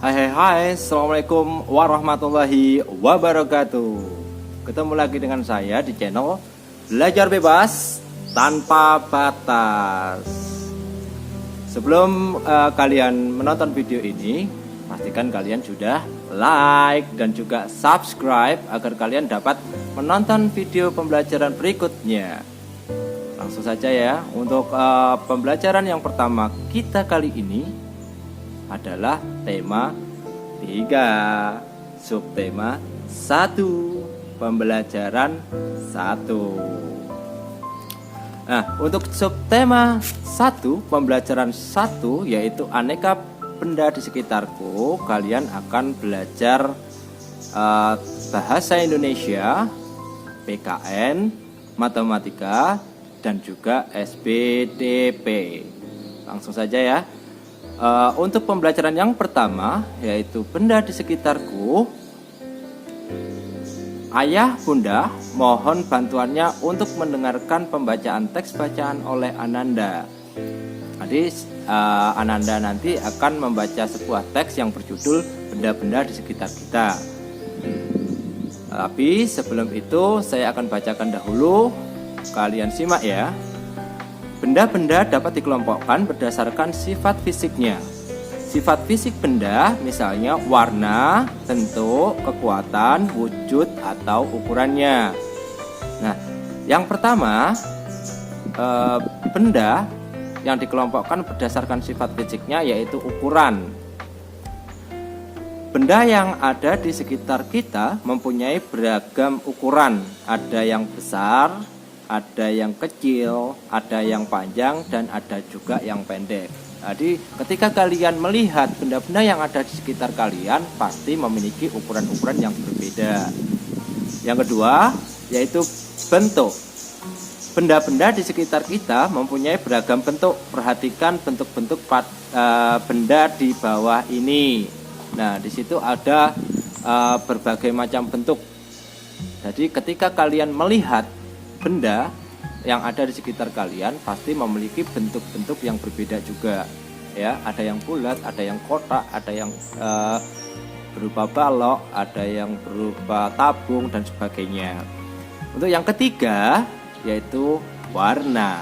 Hai, Assalamualaikum warahmatullahi wabarakatuh. Ketemu lagi dengan saya di channel Belajar Bebas Tanpa Batas. Sebelum kalian menonton video ini, pastikan kalian sudah like dan juga subscribe agar kalian dapat menonton video pembelajaran berikutnya. Langsung saja ya, untuk pembelajaran yang pertama kita kali ini adalah tema 3, subtema 1, pembelajaran 1. Nah, untuk subtema 1, pembelajaran 1 yaitu aneka benda di sekitarku, kalian akan belajar bahasa Indonesia, PKN, matematika, dan juga SBDP. Langsung saja ya. Untuk pembelajaran yang pertama yaitu benda di sekitarku, ayah bunda mohon bantuannya untuk mendengarkan pembacaan teks bacaan oleh Ananda. Jadi Ananda nanti akan membaca sebuah teks yang berjudul benda-benda di sekitar kita. Tapi sebelum itu saya akan bacakan dahulu, kalian simak ya. Benda-benda dapat dikelompokkan berdasarkan sifat fisiknya. Sifat fisik benda misalnya warna, bentuk, kekuatan, wujud, atau ukurannya. Nah, yang pertama, benda yang dikelompokkan berdasarkan sifat fisiknya yaitu ukuran. Benda yang ada di sekitar kita mempunyai beragam ukuran. Ada yang besar, ada yang kecil, ada yang panjang, dan ada juga yang pendek. Jadi ketika kalian melihat benda-benda yang ada di sekitar kalian, pasti memiliki ukuran-ukuran yang berbeda. Yang kedua yaitu bentuk. Benda-benda di sekitar kita mempunyai beragam bentuk. Perhatikan bentuk-bentuk benda di bawah ini. Nah, di situ ada berbagai macam bentuk. Jadi ketika kalian melihat benda yang ada di sekitar kalian pasti memiliki bentuk-bentuk yang berbeda juga ya. Ada yang bulat, ada yang kotak, ada yang berupa balok, ada yang berupa tabung dan sebagainya. Untuk yang ketiga yaitu warna.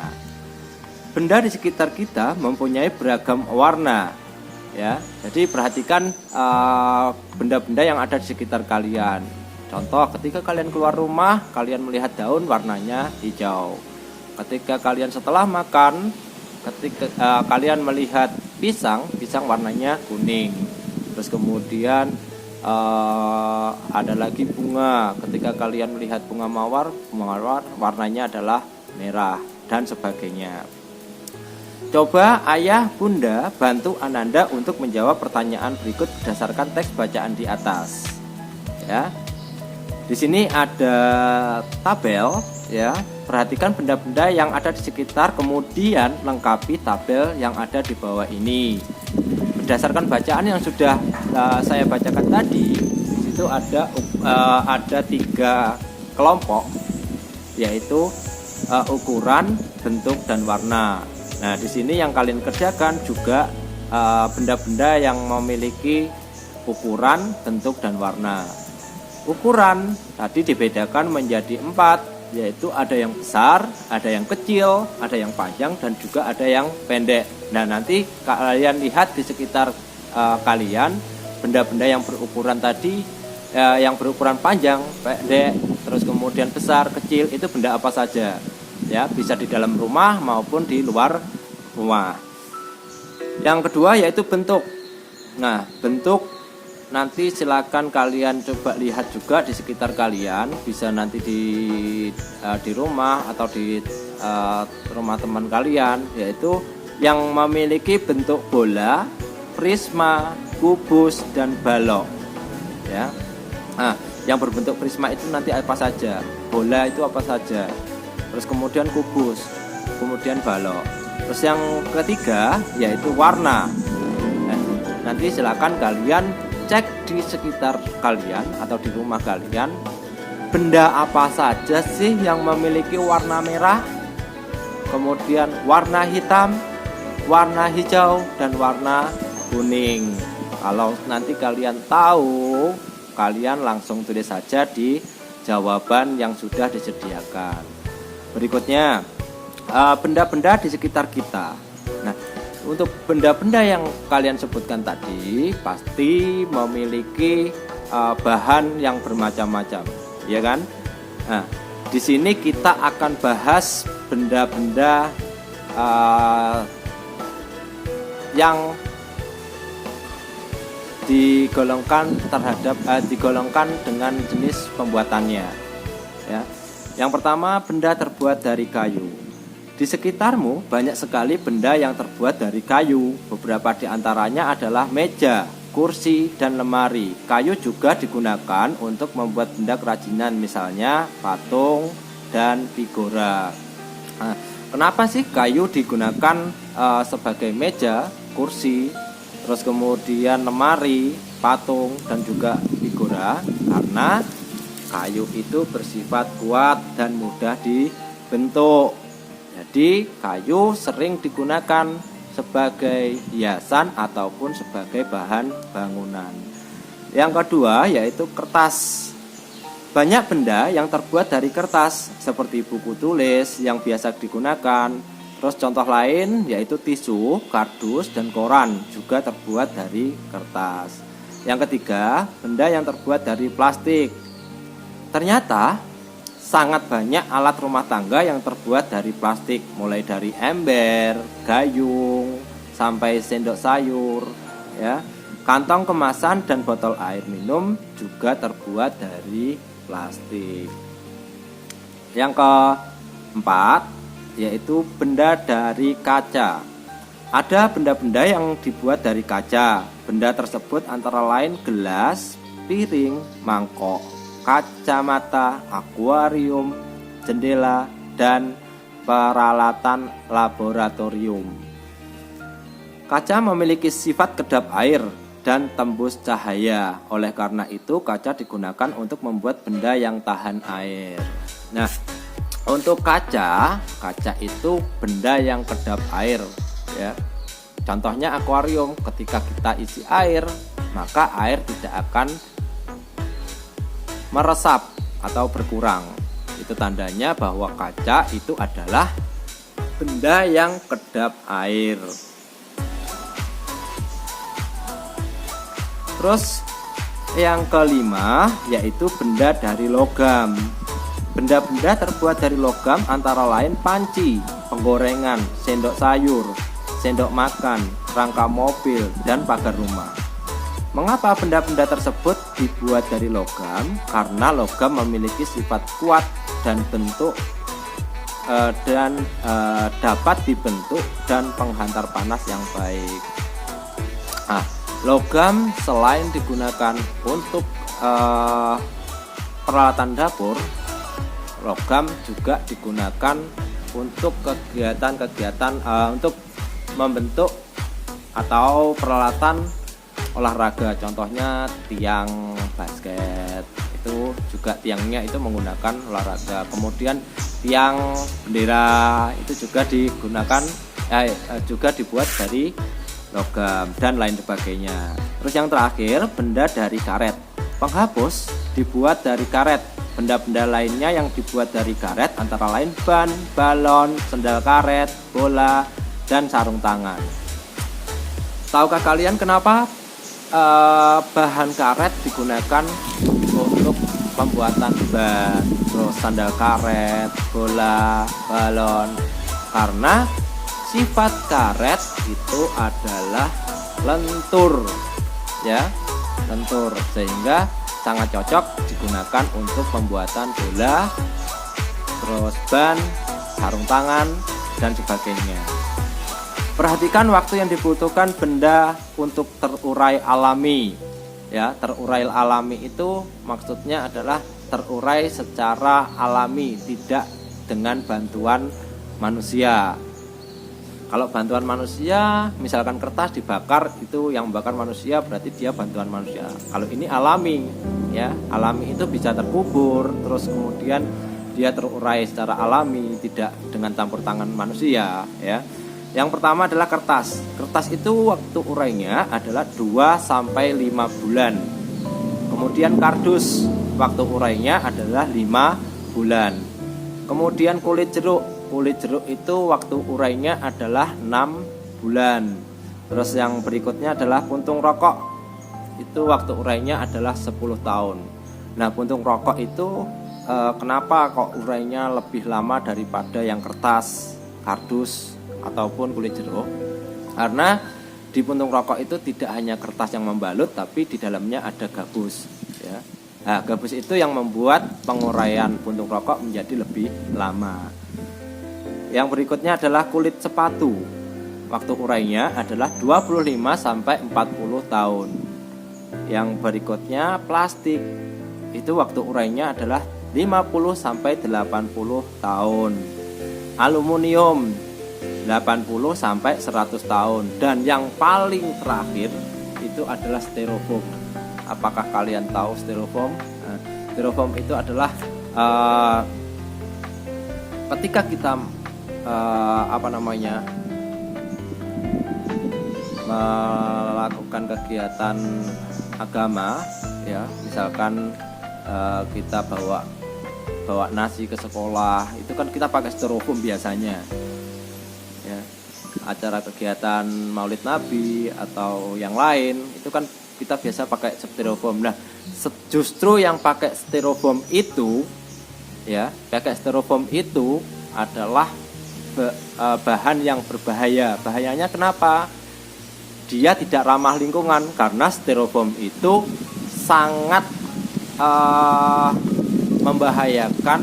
Benda di sekitar kita mempunyai beragam warna ya. Jadi perhatikan benda-benda yang ada di sekitar kalian. Contoh, ketika kalian keluar rumah, kalian melihat daun warnanya hijau. Ketika kalian setelah makan, ketika kalian melihat pisang warnanya kuning. Terus kemudian ada lagi bunga. Ketika kalian melihat bunga mawar warnanya adalah merah dan sebagainya. Coba ayah bunda bantu Ananda untuk menjawab pertanyaan berikut berdasarkan teks bacaan di atas. Ya. Di sini ada tabel ya. Perhatikan benda-benda yang ada di sekitar, kemudian lengkapi tabel yang ada di bawah ini. Berdasarkan bacaan yang sudah saya bacakan tadi, itu ada 3 kelompok, yaitu ukuran, bentuk, dan warna. Nah, di sini yang kalian kerjakan juga benda-benda yang memiliki ukuran, bentuk, dan warna. Ukuran tadi dibedakan menjadi 4, yaitu ada yang besar, ada yang kecil, ada yang panjang, dan juga ada yang pendek. Nah, nanti kalian lihat di sekitar kalian benda-benda yang berukuran tadi, yang berukuran panjang, pendek, terus kemudian besar, kecil, itu benda apa saja ya, bisa di dalam rumah maupun di luar rumah. Yang kedua yaitu bentuk. Nah, bentuk nanti silakan kalian coba lihat juga di sekitar kalian, bisa nanti di rumah atau di rumah teman kalian, yaitu yang memiliki bentuk bola, prisma, kubus, dan balok ya. Nah, yang berbentuk prisma itu nanti apa saja, bola itu apa saja, terus kemudian kubus, kemudian balok. Terus yang ketiga yaitu warna. Nah, nanti silakan kalian cek di sekitar kalian atau di rumah kalian, benda apa saja sih yang memiliki warna merah, kemudian warna hitam, warna hijau, dan warna kuning. Kalau nanti kalian tahu, kalian langsung tulis saja di jawaban yang sudah disediakan. Berikutnya, benda-benda di sekitar kita. Nah, untuk benda-benda yang kalian sebutkan tadi pasti memiliki bahan yang bermacam-macam, ya kan? Nah, di sini kita akan bahas benda-benda yang digolongkan dengan jenis pembuatannya, ya. Yang pertama, benda terbuat dari kayu. Di sekitarmu banyak sekali benda yang terbuat dari kayu. Beberapa di antaranya adalah meja, kursi, dan lemari. Kayu juga digunakan untuk membuat benda kerajinan, misalnya patung dan figura. Nah, kenapa sih kayu digunakan sebagai meja, kursi, terus kemudian lemari, patung, dan juga figura? Karena kayu itu bersifat kuat dan mudah dibentuk. Jadi kayu sering digunakan sebagai hiasan ataupun sebagai bahan bangunan. Yang kedua yaitu kertas. Banyak benda yang terbuat dari kertas seperti buku tulis yang biasa digunakan. Terus contoh lain yaitu tisu, kardus, dan koran juga terbuat dari kertas. Yang ketiga, benda yang terbuat dari plastik. Ternyata sangat banyak alat rumah tangga yang terbuat dari plastik, mulai dari ember, gayung, sampai sendok sayur, ya. Kantong kemasan dan botol air minum juga terbuat dari plastik. Yang keempat yaitu benda dari kaca. Ada benda-benda yang dibuat dari kaca. Benda tersebut antara lain gelas, piring, mangkok, kacamata, akuarium, jendela, dan peralatan laboratorium. Kaca memiliki sifat kedap air dan tembus cahaya. Oleh karena itu, kaca digunakan untuk membuat benda yang tahan air. Nah, untuk kaca itu benda yang kedap air, ya. Contohnya akuarium, ketika kita isi air, maka air tidak akan meresap atau berkurang. Itu tandanya bahwa kaca itu adalah benda yang kedap air. Terus yang kelima yaitu benda dari logam. Benda-benda terbuat dari logam antara lain panci, penggorengan, sendok sayur, sendok makan, rangka mobil, dan pagar rumah. Mengapa benda-benda tersebut dibuat dari logam? Karena logam memiliki sifat kuat dan bentuk dapat dibentuk dan penghantar panas yang baik. Nah, logam selain digunakan untuk peralatan dapur, logam juga digunakan untuk kegiatan-kegiatan untuk membentuk atau peralatan olahraga. Contohnya tiang basket, itu juga tiangnya itu menggunakan olahraga. Kemudian tiang bendera itu juga digunakan juga dibuat dari logam dan lain sebagainya. Terus yang terakhir, benda dari karet. Penghapus dibuat dari karet. Benda-benda lainnya yang dibuat dari karet antara lain ban, balon, sendal karet, bola, dan sarung tangan. Tahukah kalian kenapa bahan karet digunakan untuk pembuatan ban, terus sandal karet, bola, balon? Karena sifat karet itu adalah lentur, ya, lentur, sehingga sangat cocok digunakan untuk pembuatan bola, terus ban, sarung tangan, dan sebagainya. Perhatikan waktu yang dibutuhkan benda untuk terurai alami, ya. Terurai alami itu maksudnya adalah terurai secara alami, tidak dengan bantuan manusia. Kalau bantuan manusia, misalkan kertas dibakar, itu yang bakar manusia berarti dia bantuan manusia. Kalau ini alami, ya, alami itu bisa terkubur, terus kemudian dia terurai secara alami, tidak dengan campur tangan manusia, ya. Yang pertama adalah kertas. Kertas itu waktu urainya adalah 2 sampai 5 bulan. Kemudian kardus, waktu urainya adalah 5 bulan. Kemudian kulit jeruk. Kulit jeruk itu waktu urainya adalah 6 bulan. Terus yang berikutnya adalah puntung rokok. Itu waktu urainya adalah 10 tahun. Nah, puntung rokok itu kenapa kok urainya lebih lama daripada yang kertas, kardus, ataupun kulit jeruk? Karena di puntung rokok itu tidak hanya kertas yang membalut, tapi di dalamnya ada gabus, ya. Nah, gabus itu yang membuat penguraian puntung rokok menjadi lebih lama. Yang berikutnya adalah kulit sepatu. Waktu urainya adalah 25 sampai 40 tahun. Yang berikutnya plastik. Itu waktu urainya adalah 50 sampai 80 tahun. Aluminium 80 sampai 100 tahun. Dan yang paling terakhir itu adalah styrofoam. Apakah kalian tahu styrofoam? Nah, styrofoam itu adalah ketika kita melakukan kegiatan agama, ya, misalkan kita bawa nasi ke sekolah, itu kan kita pakai styrofoam biasanya, ya. Acara kegiatan Maulid Nabi atau yang lain itu kan kita biasa pakai styrofoam. Nah, justru yang pakai styrofoam itu, ya, pakai styrofoam itu adalah bahan yang berbahaya. Bahayanya kenapa? Dia tidak ramah lingkungan karena styrofoam itu sangat membahayakan,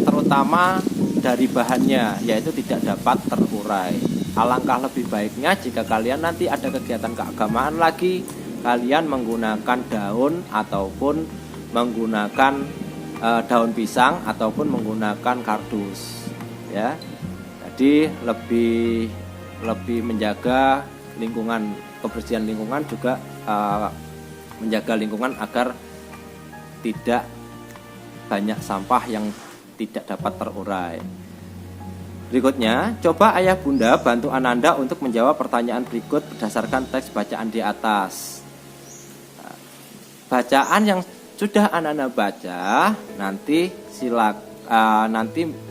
terutama dari bahannya, yaitu tidak dapat terurai. Alangkah lebih baiknya jika kalian nanti ada kegiatan keagamaan lagi, kalian menggunakan daun ataupun menggunakan daun pisang ataupun menggunakan kardus, ya. Jadi lebih menjaga lingkungan, kebersihan lingkungan, juga menjaga lingkungan agar tidak banyak sampah yang tidak dapat terurai. Berikutnya, coba ayah bunda bantu Ananda untuk menjawab pertanyaan berikut berdasarkan teks bacaan di atas. Bacaan yang sudah Ananda baca, nanti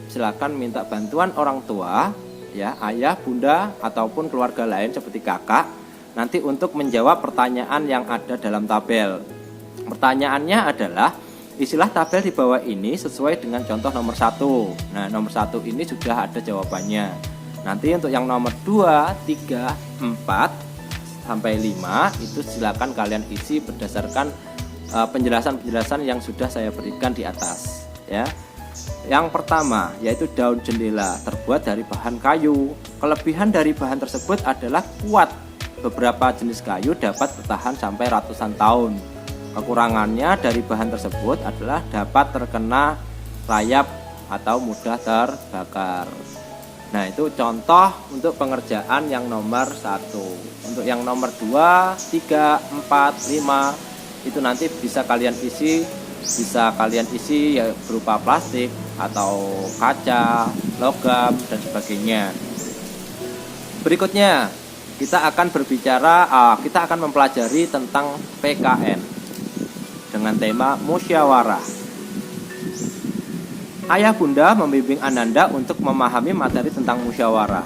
silakan minta bantuan orang tua, ya, ayah, bunda ataupun keluarga lain seperti kakak, nanti untuk menjawab pertanyaan yang ada dalam tabel. Pertanyaannya adalah, isilah tabel di bawah ini sesuai dengan contoh nomor 1. Nah, nomor 1 ini sudah ada jawabannya. Nanti untuk yang nomor 2, 3, 4 sampai 5 itu silakan kalian isi berdasarkan penjelasan-penjelasan yang sudah saya berikan di atas, ya. Yang pertama yaitu daun jendela terbuat dari bahan kayu. Kelebihan dari bahan tersebut adalah kuat. Beberapa jenis kayu dapat bertahan sampai ratusan tahun. Kekurangannya dari bahan tersebut adalah dapat terkena rayap atau mudah terbakar. Nah, itu contoh untuk pengerjaan yang nomor 1. Untuk yang nomor 2, 3, 4, 5 itu nanti bisa kalian isi ya berupa plastik atau kaca, logam dan sebagainya. Berikutnya kita akan mempelajari tentang PKN dengan tema musyawarah. Ayah bunda membimbing Ananda untuk memahami materi tentang musyawarah.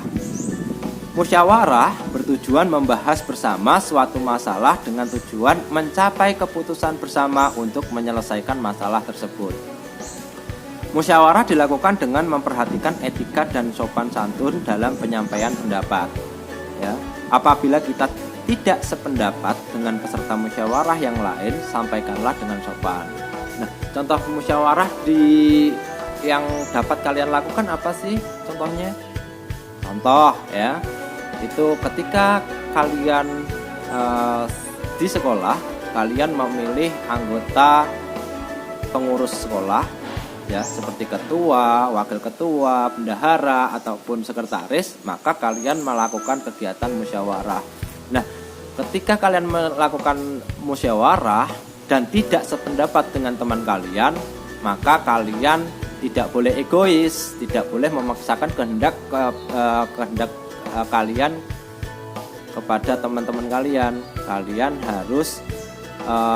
Musyawarah bertujuan membahas bersama suatu masalah dengan tujuan mencapai keputusan bersama untuk menyelesaikan masalah tersebut. Musyawarah dilakukan dengan memperhatikan etika dan sopan santun dalam penyampaian pendapat. Ya, apabila kita tidak sependapat dengan peserta musyawarah yang lain, sampaikanlah dengan sopan. Nah, contoh musyawarah yang dapat kalian lakukan apa sih? Contohnya, ya, itu ketika kalian di sekolah, kalian memilih anggota pengurus sekolah, ya, seperti ketua, wakil ketua, bendahara ataupun sekretaris, maka kalian melakukan kegiatan musyawarah. Nah, ketika kalian melakukan musyawarah dan tidak sependapat dengan teman kalian, maka kalian tidak boleh egois, tidak boleh memaksakan kehendak kalian kepada teman-teman kalian. Kalian harus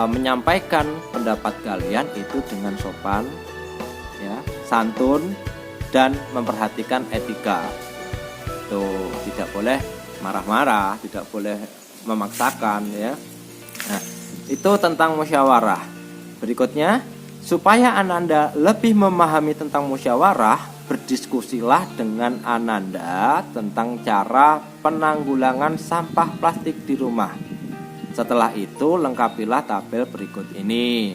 menyampaikan pendapat kalian itu dengan sopan, ya, santun, dan memperhatikan etika. Tuh, tidak boleh marah-marah, tidak boleh memaksakan, ya. Nah, itu tentang musyawarah. Berikutnya, supaya Ananda lebih memahami tentang musyawarah, berdiskusilah dengan Ananda tentang cara penanggulangan sampah plastik di rumah. Setelah itu, lengkapilah tabel berikut ini.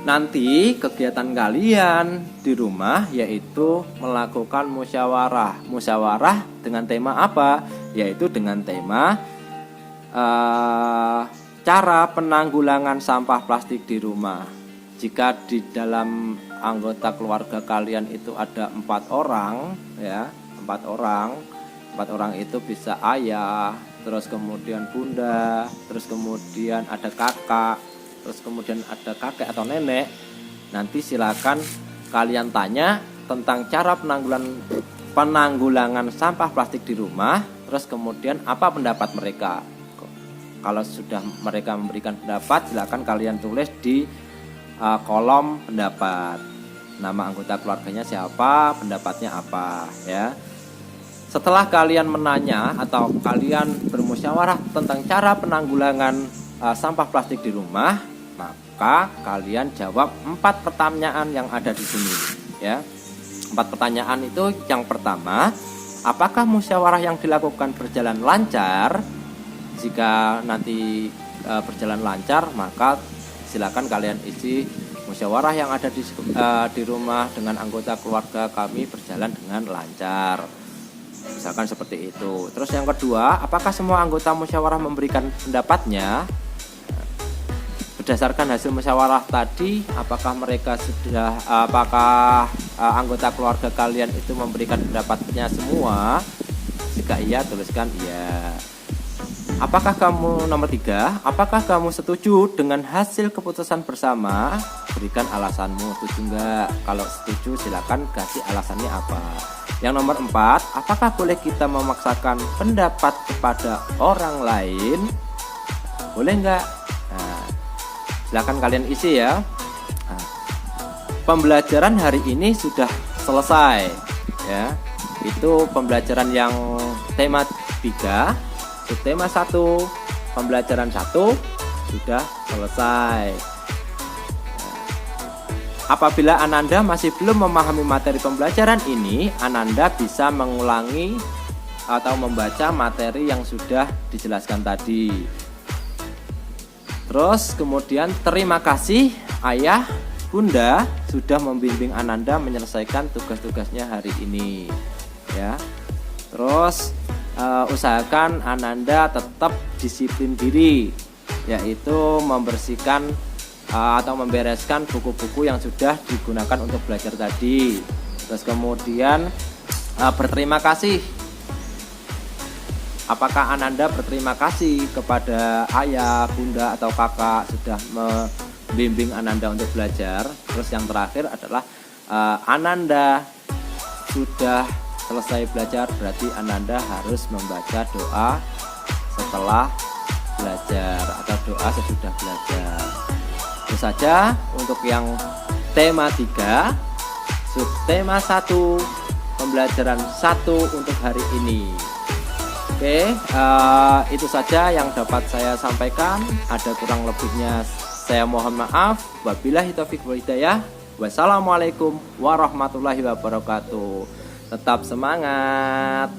Nanti kegiatan kalian di rumah yaitu melakukan musyawarah. Musyawarah dengan tema apa? Yaitu dengan tema cara penanggulangan sampah plastik di rumah. Jika di dalam anggota keluarga kalian itu ada 4 orang, ya, 4 orang itu bisa ayah, terus kemudian bunda, terus kemudian ada kakak, terus kemudian ada kakek atau nenek. Nanti silakan kalian tanya tentang cara penanggulangan sampah plastik di rumah, terus kemudian apa pendapat mereka. Kalau sudah mereka memberikan pendapat, silakan kalian tulis di kolom pendapat. Nama anggota keluarganya siapa, pendapatnya apa, ya. Setelah kalian menanya atau kalian bermusyawarah tentang cara penanggulangan sampah plastik di rumah, maka kalian jawab 4 pertanyaan yang ada di sini, ya. 4 pertanyaan itu, yang pertama, apakah musyawarah yang dilakukan berjalan lancar? Jika nanti berjalan lancar, maka silakan kalian isi musyawarah yang ada di rumah dengan anggota keluarga kami berjalan dengan lancar. Misalkan seperti itu. Terus yang kedua, apakah semua anggota musyawarah memberikan pendapatnya? Berdasarkan hasil musyawarah tadi, apakah anggota keluarga kalian itu memberikan pendapatnya semua? Jika iya, tuliskan iya. Apakah kamu, nomor 3, apakah kamu setuju dengan hasil keputusan bersama? Berikan alasanmu, setuju enggak? Kalau setuju silakan kasih alasannya apa. Yang nomor 4, apakah boleh kita memaksakan pendapat kepada orang lain? Boleh enggak? Nah, silakan kalian isi ya. Nah, pembelajaran hari ini sudah selesai, ya. Itu pembelajaran yang tema 3. Tema 1, pembelajaran 1 sudah selesai. Apabila Ananda masih belum memahami materi pembelajaran ini, Ananda bisa mengulangi atau membaca materi yang sudah dijelaskan tadi. Terus kemudian terima kasih ayah, bunda sudah membimbing Ananda menyelesaikan tugas-tugasnya hari ini, ya. Terus usahakan Ananda tetap disiplin diri, yaitu membersihkan atau membereskan buku-buku yang sudah digunakan untuk belajar tadi. Terus kemudian berterima kasih. Apakah Ananda berterima kasih kepada ayah, bunda, atau kakak sudah membimbing Ananda untuk belajar? Terus yang terakhir adalah Ananda sudah selesai belajar, berarti Ananda harus membaca doa setelah belajar atau doa sesudah belajar. Itu saja untuk yang tema 3, subtema 1, pembelajaran 1 untuk hari ini. Oke, itu saja yang dapat saya sampaikan. Ada kurang lebihnya saya mohon maaf. Wabillahi taufiq wal hidayah. Wassalamualaikum warahmatullahi wabarakatuh. Tetap semangat.